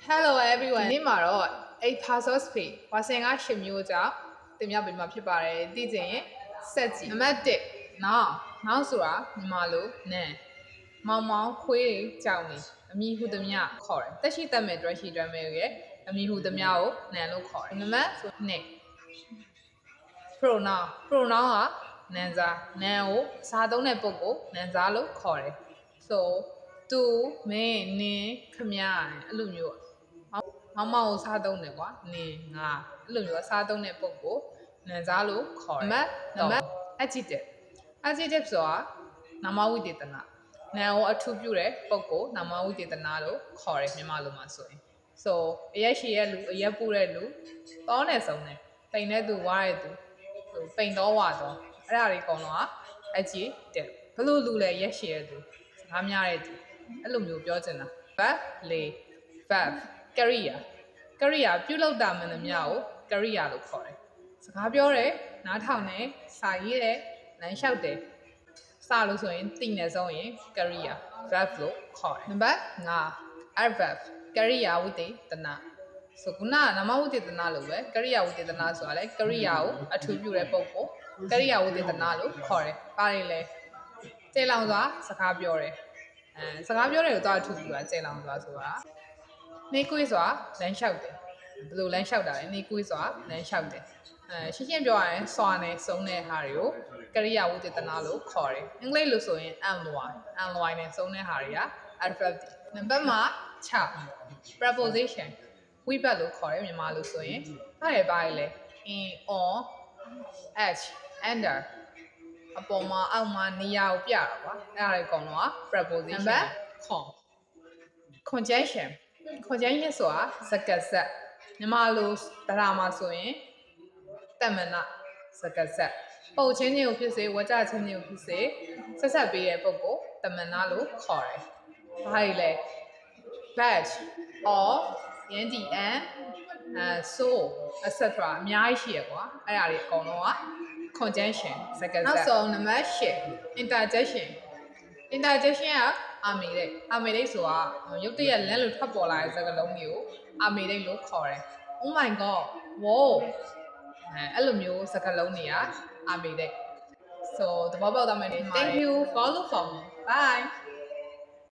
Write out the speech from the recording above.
Hello everyone ဒီမှာတော့8 space ဝါစင်က8မျိုးကြောင့်တင်ပြပေးမှာဖြစ်ပါတယ်သိချင်ရင်ဆက်ကြည့်နံပါတ်1နောင်ဆိုတာမြန်မာလိုနန်မောင်မောင်ခွေးကြောင်နေအမိဟုသမျှခေါ်တယ်တက်ရှိတတ်မဲ့တွဲရှိတွဲမဲ့ရဲ့အမိဟုသမျှကိုနန်လို့ခေါ်တယ်နံပါတ်2 pronoun ကနန်စာနန်ကိုစားသုံးတဲ့ပုဂ္ဂိုလ်နန်စာလို့ခေါ်တယ် so သူမင်းနင်းခမရအဲ့လိုမျိုးမောင်ကိုစားသုံးတယ်ကွာနင်းငါအဲ့လိုမျိုးစားသုံးတဲ့ပုဂ္ဂိုလ်နန်စားလို့ခေါ်တယ်နံပါတ် adjective ဆိုတာနာမဝိသေသနနာမ်ကိုအထူးပြုတဲ့ပုဂ္ဂိုလ်နာမဝိသေသနလို့ခေါ်တယ်မြန်မာလိုမှာဆိုရင် so အရက်ရှိရဲ့လူအရက်ပူတဲ့လူတောနဲ့ဆုံးတယ်ပိန်တဲ့သူဝါတဲ့သူပိန်တော့ဝါတော့အဲ့ဒါတွေအကုန်လုံးက adjective ဘလို့လူလဲရက်ရှိရဲ့သူစကားများတဲ့သူအဲ့လိုမျိုးပြောချင်တာ verb ကရိယာပြုလုပ်တာမှန်သမျှကိုကရိယာလို့ခေါ်တယ်စကားပြောတယ်နားထောင်တယ်စာရေးတယ်လမ်းလျှောက်တယ်စလို့ဆိုရင်သိနေဆုံးရင်ကရိယာ verb လို့ခေါ်တယ်နံပါတ်5 adverb ကရိယာဝိသေသနဆိုခုနကနာမဝိသေသနလို့ပဲကရိယာဝိသေသနဆိုတာလေကရိယာကိုအထူးပြုတဲ့ပုဂ္ဂိုလ်ကရိယာဝိသေသနလို့ခေါ်တယ်ပါတယ်လေကျေလောင်စွာစကားပြောတယ်စကားပြောတယ်ကိုတော့အထူးပြုတာကျေလောင်စွာဆိုတာနေကွေးစွာလမ်းလျှောက်တယ်ဘယ်လိုလမ်းလျှောက်တာလဲနေကွေးစွာလမ်းလျှောက်တယ်ရှင်းပြောရရင်စွာနဲ့စုံတဲ့ဟာတွေကိုကရိယာဝိသေသနလို့ခေါ်တယ်အင်္ဂလိပ်လို့ဆိုရင် ly နဲ့စုံတဲ့ဟာတွေက adverb နံပါတ်6 preposition ဝိဘတ်လို့ခေါ်တယ်မြန်မာလိုဆိုရင်ဘာလဲ in on at under အပေါ်မှာအောက်မှာနေရာကိုပြတာကွာအဲ့ဒါတွေအကုန်လုံးက preposition နံပါတ်conjunction ဆိုတာစကားဆက်မြန်မာလိုတရားမှာဆိုရင်တမနာစကားဆက်ပုတ်ချင်းချင်းကိုဖြစ်စေဝကြချင်းချင်းကိုဖြစ်စေဆက်ဆက်ပေးတဲ့ပုဂ္ဂိုလ်တမနာလို့ခေါ်တယ်ဘာလဲ batch or so etc အများကြီးရှိရကွာအဲ့ဒါတွေအကုန်လုံးက conjunction စကားဆက်နောက်ဆုံးနံပါတ်8 interjection ကအာမေဒိတ်ဆိုတာရုပ်တရက်လမ်းလို့ထွက်ပေါ်လာတဲ့စကားလုံးမျိုးအာမေဒိတ်လို့ခေါ်တယ် oh my god wow အဲ့လိုမျိုးစကားလုံးတွေကအာမေဒိတ် so သဘောပေါက်သွားမယ် thank you follow for me bye